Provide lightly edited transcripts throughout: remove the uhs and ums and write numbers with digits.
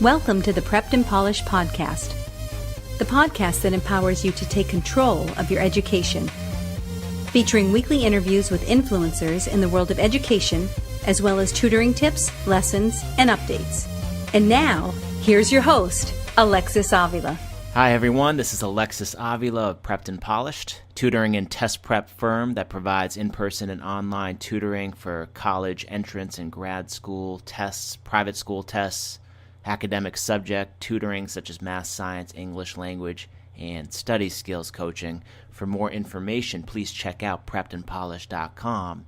Welcome to the Prepped and Polished podcast, the podcast that empowers you to take control of your education. Featuring weekly interviews with influencers in the world of education, as well as tutoring tips, lessons, and updates. And now, here's your host, Alexis Avila. Hi everyone, this is Alexis Avila of Prepped and Polished, tutoring and test prep firm that provides in-person and online tutoring for college entrance and grad school tests, private school tests, academic subject tutoring such as math, science, English language, and study skills coaching. For more information, please check out preppedandpolished.com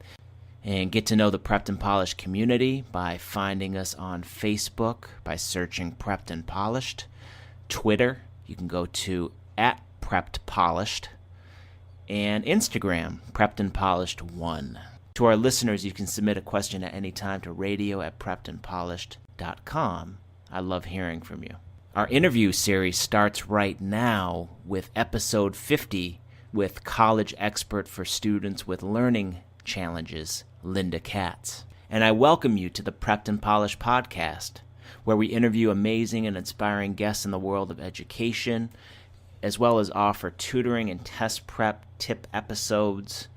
and get to know the Prepped and Polished community by finding us on Facebook by searching Prepped and Polished. Twitter, you can go to @PreppedPolished, and Instagram, Prepped and Polished 1. To our listeners, you can submit a question at any time to radio@preppedandpolished.com. I love hearing from you. Our interview series starts right now with episode 50 with college expert for students with learning challenges, Linda Katz. And I welcome you to the Prepped and Polished podcast, where we interview amazing and inspiring guests in the world of education, as well as offer tutoring and test prep tip episodes,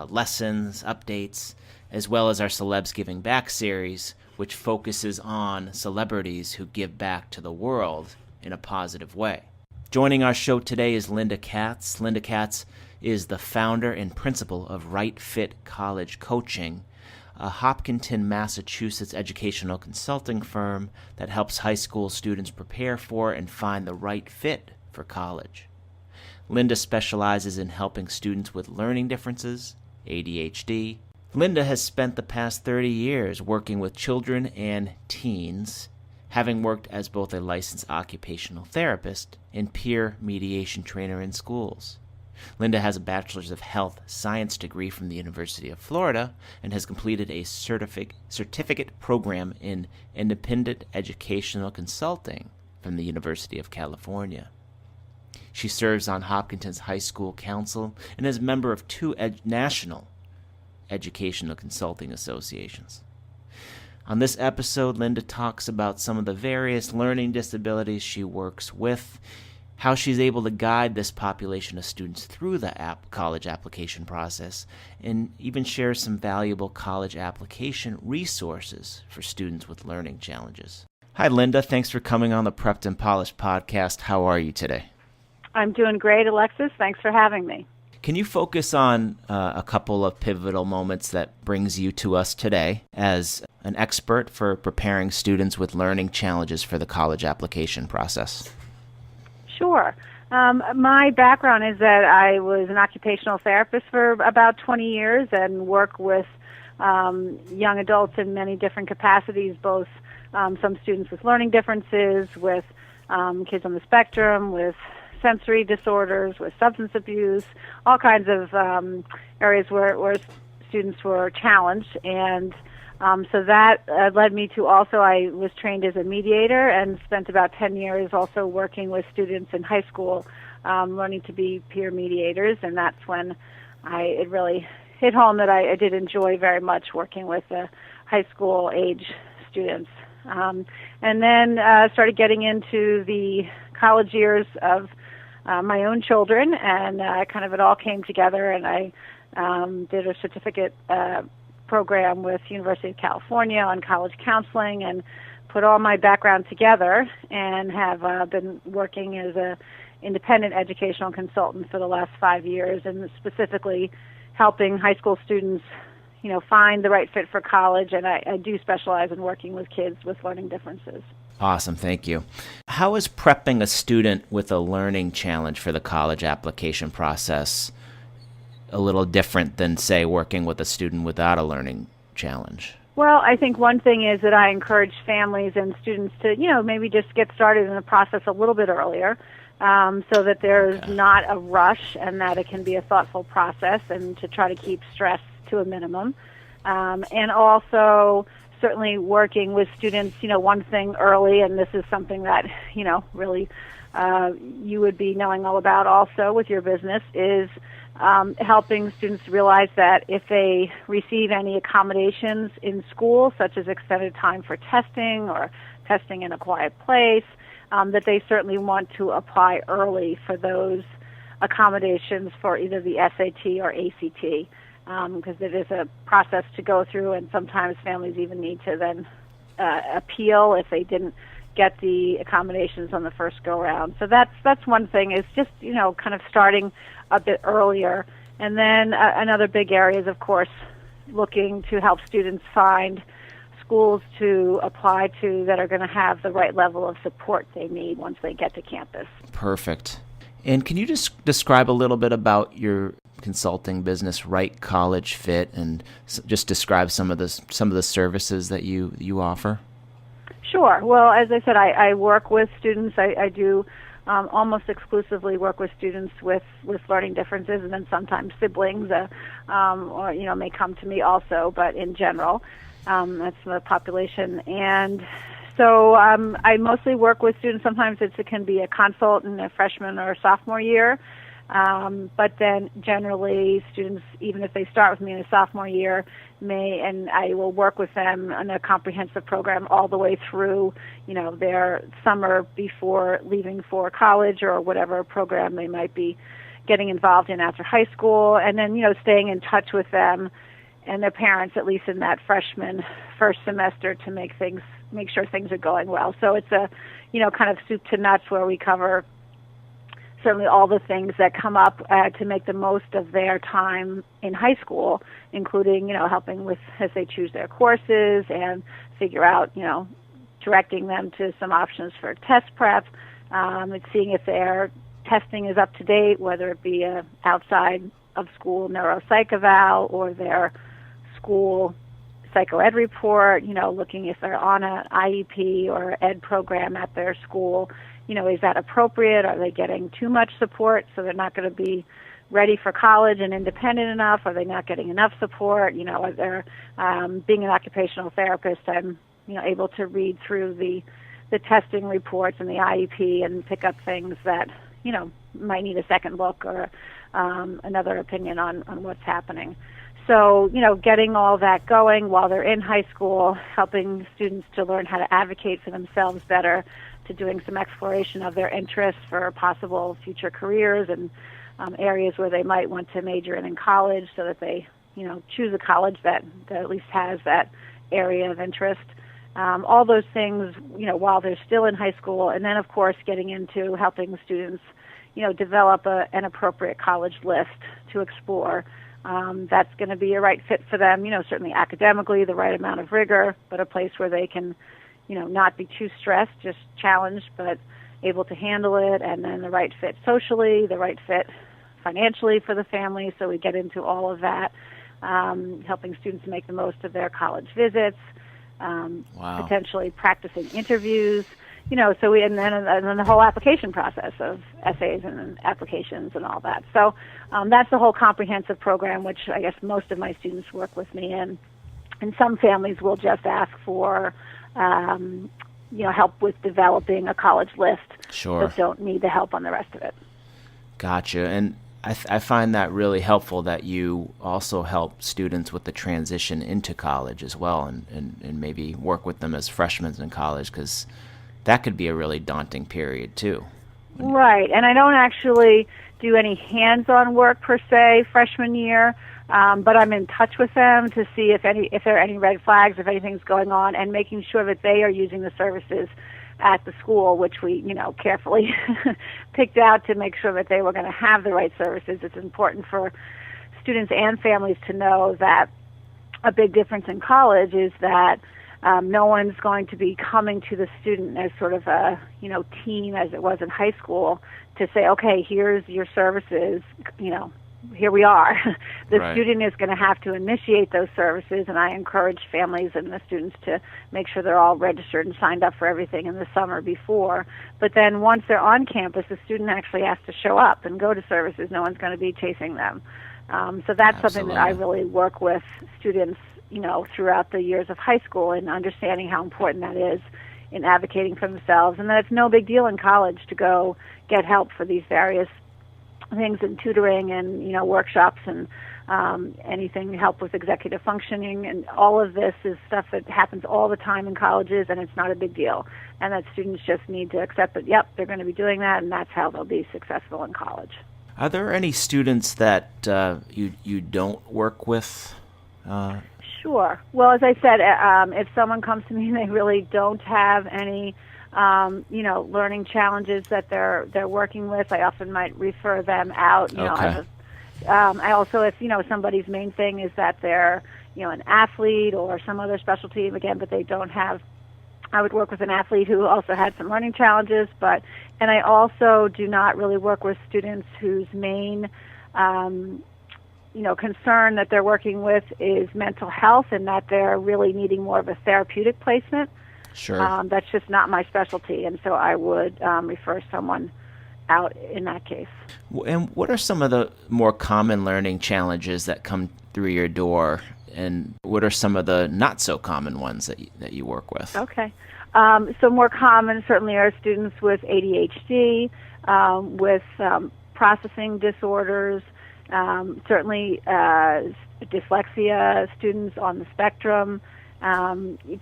lessons, updates, as well as our Celebs Giving Back series, which focuses on celebrities who give back to the world in a positive way. Joining our show today is Linda Katz. Linda Katz is the founder and principal of Right Fit College Coaching, a Hopkinton, Massachusetts educational consulting firm that helps high school students prepare for and find the right fit for college. Linda specializes in helping students with learning differences, ADHD. Linda has spent the past 30 years working with children and teens, having worked as both a licensed occupational therapist and peer mediation trainer in schools. Linda has a Bachelor's of Health Science degree from the University of Florida and has completed a certificate program in independent educational consulting from the University of California. She serves on Hopkinton's High School Council and is a member of two national educational consulting associations. On this episode, Linda talks about some of the various learning disabilities she works with, how she's able to guide this population of students through the college application process, and even shares some valuable college application resources for students with learning challenges. Hi, Linda. Thanks for coming on the Prepped and Polished podcast. How are you today? I'm doing great, Alexis. Thanks for having me. Can you focus on a couple of pivotal moments that brings you to us today as an expert for preparing students with learning challenges for the college application process? Sure. My background is that I was an occupational therapist for about 20 years and work with young adults in many different capacities, both some students with learning differences, with kids on the spectrum, with sensory disorders, with substance abuse, all kinds of areas where students were challenged. And so that led me to also, I was trained as a mediator and spent about 10 years also working with students in high school, learning to be peer mediators. And that's when it really hit home that I did enjoy very much working with the high school age students. And then started getting into the college years of my own children, and kind of it all came together, and I did a certificate program with University of California on college counseling and put all my background together and have been working as a independent educational consultant for the last 5 years, and specifically helping high school students find the right fit for college, and I do specialize in working with kids with learning differences. Awesome, thank you. How is prepping a student with a learning challenge for the college application process a little different than, say, working with a student without a learning challenge? Well, I think one thing is that I encourage families and students to, maybe just get started in the process a little bit earlier, so that there's not a rush and that it can be a thoughtful process, and to try to keep stress to a minimum. And also certainly working with students, one thing early, and this is something that, really you would be knowing all about also with your business, is helping students realize that if they receive any accommodations in school, such as extended time for testing or testing in a quiet place, that they certainly want to apply early for those accommodations for either the SAT or ACT, because it is a process to go through, and sometimes families even need to then appeal if they didn't get the accommodations on the first go-round. So that's one thing, is just, kind of starting a bit earlier. And then another big area is, of course, looking to help students find schools to apply to that are going to have the right level of support they need once they get to campus. Perfect. And can you just describe a little bit about your consulting business, Right College Fit, and just describe some of the services that you offer? Sure. Well, as I said, I work with students. I do almost exclusively work with students with learning differences, and then sometimes siblings, or may come to me also. But in general, that's the population. And so I mostly work with students. Sometimes it can be a consult in a freshman or sophomore year. But then generally students, even if they start with me in a sophomore year, and I will work with them on a comprehensive program all the way through, their summer before leaving for college or whatever program they might be getting involved in after high school, and then, staying in touch with them and their parents, at least in that freshman first semester, to make sure things are going well. So it's a, kind of soup to nuts, where we cover certainly all the things that come up to make the most of their time in high school, including, helping with as they choose their courses and figure out, directing them to some options for test prep, and seeing if their testing is up to date, whether it be a outside of school neuropsych eval or their school psychoed report, looking if they're on an IEP or ed program at their school. Is that appropriate? Are they getting too much support so they're not going to be ready for college and independent enough? Are they not getting enough support? Are there, being an occupational therapist, I'm, able to read through the testing reports and the IEP and pick up things that, might need a second look or another opinion on what's happening. So, getting all that going while they're in high school, helping students to learn how to advocate for themselves better, to doing some exploration of their interests for possible future careers and areas where they might want to major in college, so that they, choose a college that at least has that area of interest. All those things, while they're still in high school, and then, of course, getting into helping students, develop an appropriate college list to explore. That's going to be a right fit for them, certainly academically, the right amount of rigor, but a place where they can, not be too stressed, just challenged, but able to handle it, and then the right fit socially, the right fit financially for the family. So we get into all of that, helping students make the most of their college visits, potentially practicing interviews, so and then the whole application process of essays and applications and all that. So that's the whole comprehensive program, which I guess most of my students work with me in. And some families will just ask for help with developing a college list. Sure. But don't need the help on the rest of it. Gotcha. And I find that really helpful that you also help students with the transition into college as well, and maybe work with them as freshmen in college, because that could be a really daunting period too. Right. And I don't actually do any hands-on work per se freshman year. But I'm in touch with them to see if there are any red flags, if anything's going on, and making sure that they are using the services at the school, which we, carefully picked out to make sure that they were going to have the right services. It's important for students and families to know that a big difference in college is that no one's going to be coming to the student as sort of a, team as it was in high school to say, okay, here's your services, here we are. The Right. student is going to have to initiate those services, and I encourage families and the students to make sure they're all registered and signed up for everything in the summer before. But then once they're on campus, the student actually has to show up and go to services. No one's going to be chasing them. So that's something that I really work with students, throughout the years of high school, and understanding how important that is in advocating for themselves, and that it's no big deal in college to go get help for these various things in tutoring and, workshops and anything to help with executive functioning. And all of this is stuff that happens all the time in colleges, and it's not a big deal. And that students just need to accept that, yep, they're going to be doing that, and that's how they'll be successful in college. Are there any students that you don't work with? Sure. Well, as I said, if someone comes to me and they really don't have any, learning challenges that they're working with, I often might refer them out. Okay. I also, if somebody's main thing is that they're an athlete or some other specialty again, but they don't have. I would work with an athlete who also had some learning challenges, and I also do not really work with students whose main concern that they're working with is mental health and that they're really needing more of a therapeutic placement. Sure. That's just not my specialty, and so I would refer someone out in that case. And what are some of the more common learning challenges that come through your door, and what are some of the not so common ones that you work with? Okay. So more common certainly are students with ADHD, with processing disorders, certainly dyslexia, students on the spectrum.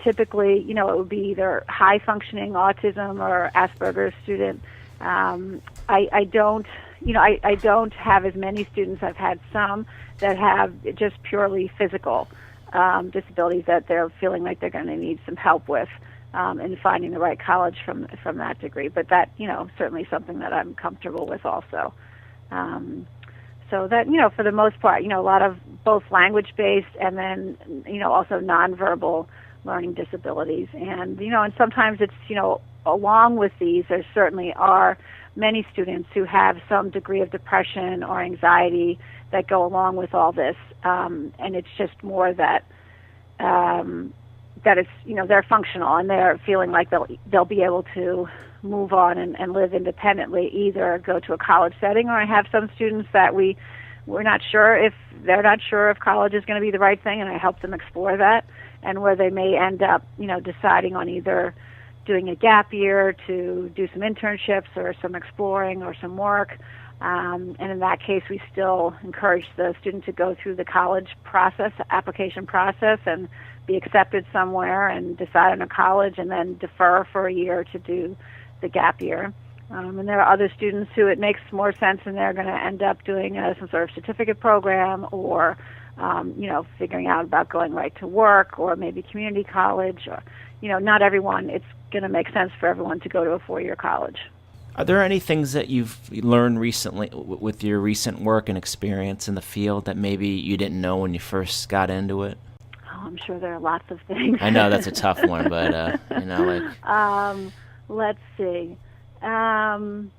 Typically, it would be either high-functioning autism or Asperger's student. I don't have as many students. I've had some that have just purely physical disabilities that they're feeling like they're going to need some help with in finding the right college from that degree. But that, certainly something that I'm comfortable with also. So that, for the most part, a lot of both language-based and then, also nonverbal learning disabilities. And, and sometimes it's, along with these, there certainly are many students who have some degree of depression or anxiety that go along with all this. And it's just more that it's, they're functional and they're feeling like they'll be able to move on and live independently, either go to a college setting, or I have some students that we're not sure if they're not sure if college is going to be the right thing, and I help them explore that, and where they may end up, deciding on either doing a gap year to do some internships or some exploring or some work. And in that case, we still encourage the student to go through the college process, application process, and be accepted somewhere and decide on a college and then defer for a year to do the gap year. And there are other students who it makes more sense and they're going to end up doing some sort of certificate program or, figuring out about going right to work or maybe community college. Or, not everyone, it's going to make sense for everyone to go to a 4-year college. Are there any things that you've learned recently with your recent work and experience in the field that maybe you didn't know when you first got into it? Oh, I'm sure there are lots of things. I know that's a tough one, but, let's see. It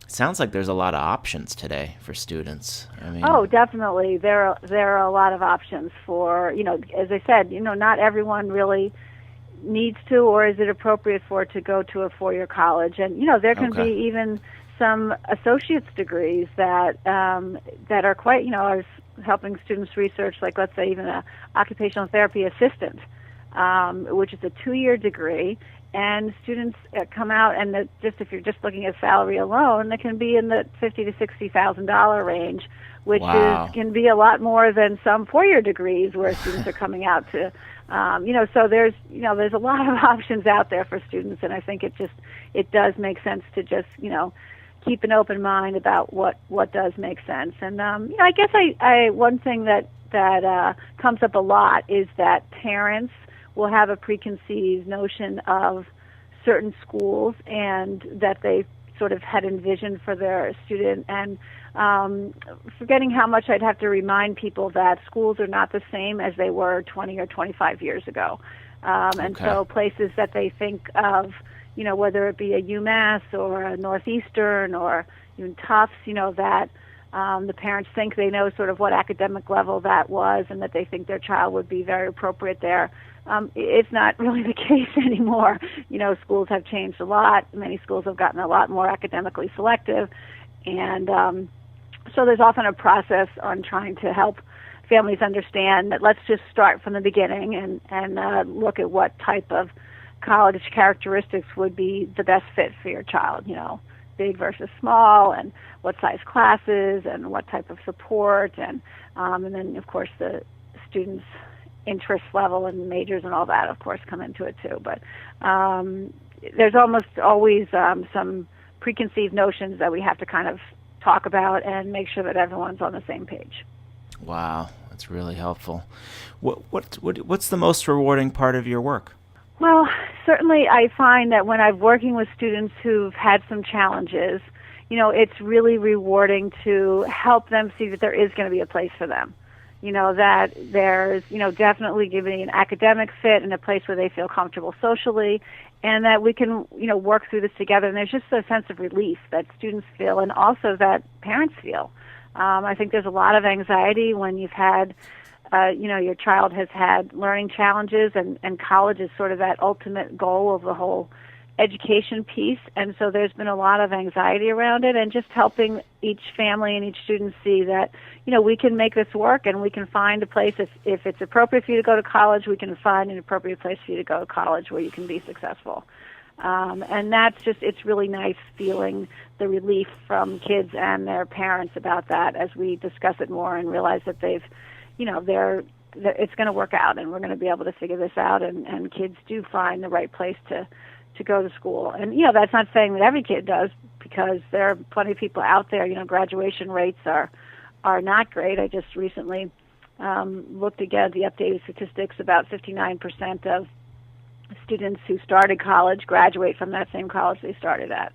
sounds like there's a lot of options today for students. Oh, definitely. There are a lot of options for, as I said, not everyone really needs to or is it appropriate for to go to a 4-year college. And, there can be even some associate's degrees that are quite, I was helping students research, like let's say even a occupational therapy assistant, which is a 2-year degree. And students come out, and if you're just looking at salary alone, it can be in the $50,000 to $60,000 range, which can be a lot more than some 4-year degrees where students are coming out to. So there's a lot of options out there for students, and I think it does make sense to just keep an open mind about what does make sense. And I guess I one thing that comes up a lot is that parents will have a preconceived notion of certain schools and that they sort of had envisioned for their student, and forgetting how much I'd have to remind people that schools are not the same as they were 20 or 25 years ago. And so places that they think of, whether it be a UMass or a Northeastern or even Tufts, that the parents think they know sort of what academic level that was and that they think their child would be very appropriate there. It's not really the case anymore. Schools have changed a lot. Many schools have gotten a lot more academically selective. And so there's often a process on trying to help families understand that let's just start from the beginning and look at what type of college characteristics would be the best fit for your child, big versus small, and what size classes, and what type of support, and then of course the students' interest level and majors and all that, of course, come into it too. But there's almost always some preconceived notions that we have to kind of talk about and make sure that everyone's on the same page. Wow, that's really helpful. What's the most rewarding part of your work? Well, certainly I find that when I'm working with students who've had some challenges, it's really rewarding to help them see that there is going to be a place for them. That there's, definitely giving an academic fit and a place where they feel comfortable socially, and that we can, work through this together. And there's just a sense of relief that students feel, and also that parents feel. I think there's a lot of anxiety when you've had, your child has had learning challenges, and college is sort of that ultimate goal of the whole education piece. And so there's been a lot of anxiety around it, and just helping each family and each student see that, we can make this work, and we can find a place. If it's appropriate for you to go to college, we can find an appropriate place for you to go to college where you can be successful. And that's just, it's really nice feeling the relief from kids and their parents about that as we discuss it more and realize that they've, it's going to work out, and we're going to be able to figure this out, and kids do find the right place to go to school. And, that's not saying that every kid does, because there are plenty of people out there. Graduation rates are not great. I just recently looked again at the updated statistics. About 59% of students who started college graduate from that same college they started at,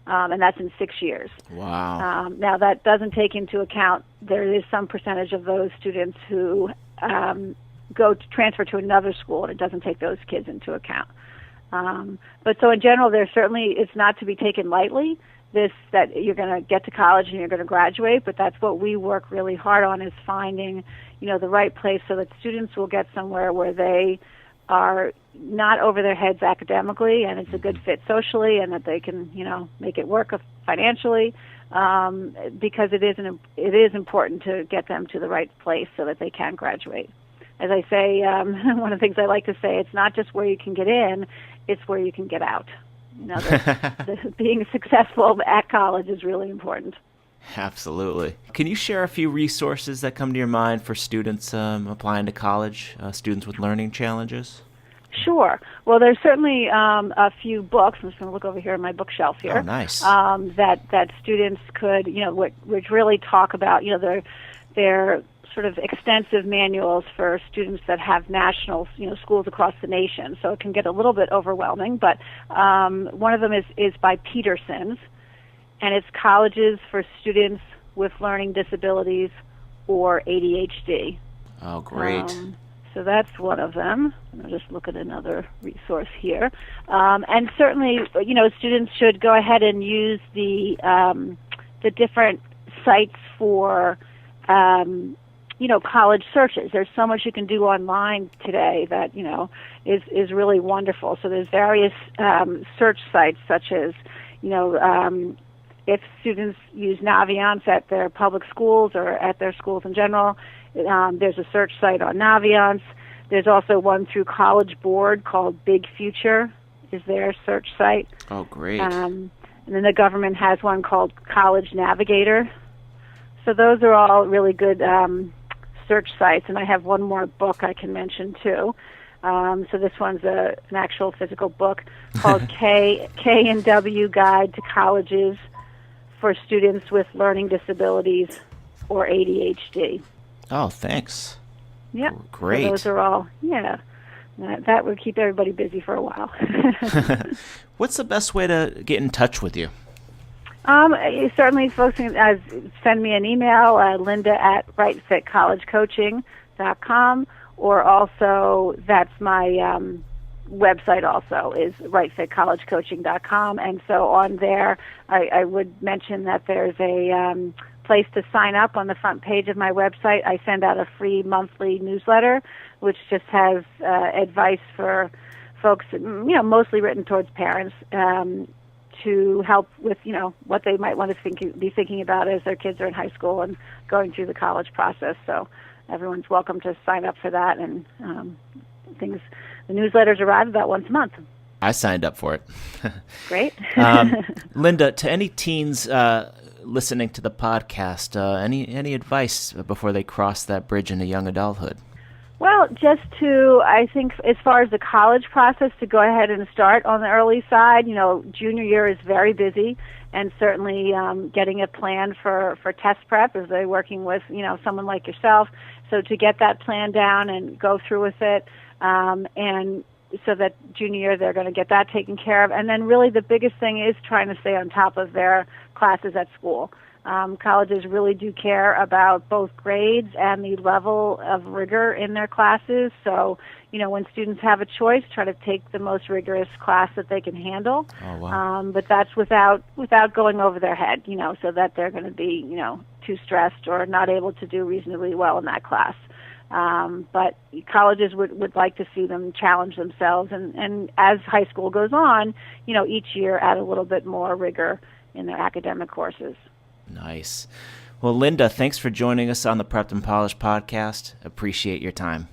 and that's in 6 years. Wow. Now, that doesn't take into account, there is some percentage of those students who go to transfer to another school, and it doesn't take those kids into account. But so in general, there's certainly, it's not to be taken lightly, that you're going to get to college and you're going to graduate, but that's what we work really hard on, is finding, the right place so that students will get somewhere where they are not over their heads academically, and it's a good fit socially, and that they can, make it work financially, because it is important to get them to the right place so that they can graduate. As I say, one of the things I like to say, it's not just where you can get in, it's where you can get out. Being successful at college is really important. Absolutely. Can you share a few resources that come to your mind for students applying to college, students with learning challenges? Sure. Well, there's certainly a few books. I'm just going to look over here on my bookshelf here. Oh, nice. That students could, which really talk about, their sort of extensive manuals for students that have national, schools across the nation. So it can get a little bit overwhelming, but one of them is by Peterson's, and it's Colleges for Students with Learning Disabilities or ADHD. Oh, great. So that's one of them. I'll just look at another resource here. And certainly, students should go ahead and use the different sites for college searches. There's so much you can do online today that, is really wonderful. So there's various search sites, such as, if students use Naviance at their public schools or at their schools in general, there's a search site on Naviance. There's also one through College Board called Big Future is their search site. Oh, great. And then the government has one called College Navigator. So those are all really good search sites, and I have one more book I can mention too. So this one's an actual physical book called K&W Guide to Colleges for Students with Learning Disabilities or ADHD. Oh, thanks. Yeah. Great. So those are all, that would keep everybody busy for a while. What's the best way to get in touch with you? Certainly, folks can send me an email, linda@rightfitcollegecoaching.com, or also that's my website also is rightfitcollegecoaching.com. And so on there, I would mention that there's a place to sign up on the front page of my website. I send out a free monthly newsletter, which just has advice for folks, mostly written towards parents, to help with, what they might want to be thinking about as their kids are in high school and going through the college process. So everyone's welcome to sign up for that, and the newsletters arrive about once a month. I signed up for it. Great. Linda, to any teens listening to the podcast, any advice before they cross that bridge into young adulthood? Well, just to, I think, as far as the college process, to go ahead and start on the early side. Junior year is very busy, and certainly getting a plan for test prep as they're working with, someone like yourself. So to get that plan down and go through with it, and so that junior year they're going to get that taken care of. And then really the biggest thing is trying to stay on top of their classes at school. Colleges really do care about both grades and the level of rigor in their classes. So, when students have a choice, try to take the most rigorous class that they can handle. Oh, wow. But that's without going over their head, so that they're going to be, too stressed or not able to do reasonably well in that class. But colleges would like to see them challenge themselves, and as high school goes on, each year add a little bit more rigor in their academic courses. Nice. Well, Linda, thanks for joining us on the Prepped and Polished podcast. Appreciate your time.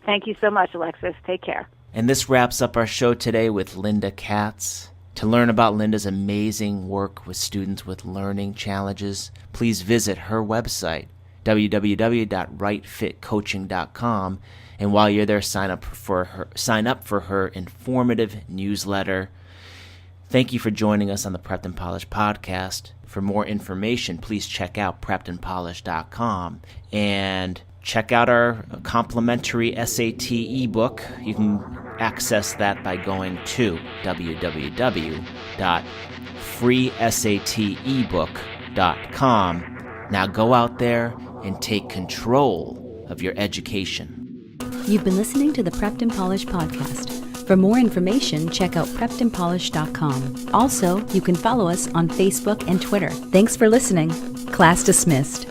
Thank you so much, Alexis. Take care. And this wraps up our show today with Linda Katz. To learn about Linda's amazing work with students with learning challenges, please visit her website, www.rightfitcoaching.com. And while you're there, sign up for her informative newsletter. Thank you for joining us on the Prepped and Polished podcast. For more information, please check out preppedandpolished.com and check out our complimentary SAT ebook. You can access that by going to www.freesatebook.com. Now go out there and take control of your education. You've been listening to the Prepped and Polished podcast. For more information, check out preppedandpolished.com. Also, you can follow us on Facebook and Twitter. Thanks for listening. Class dismissed.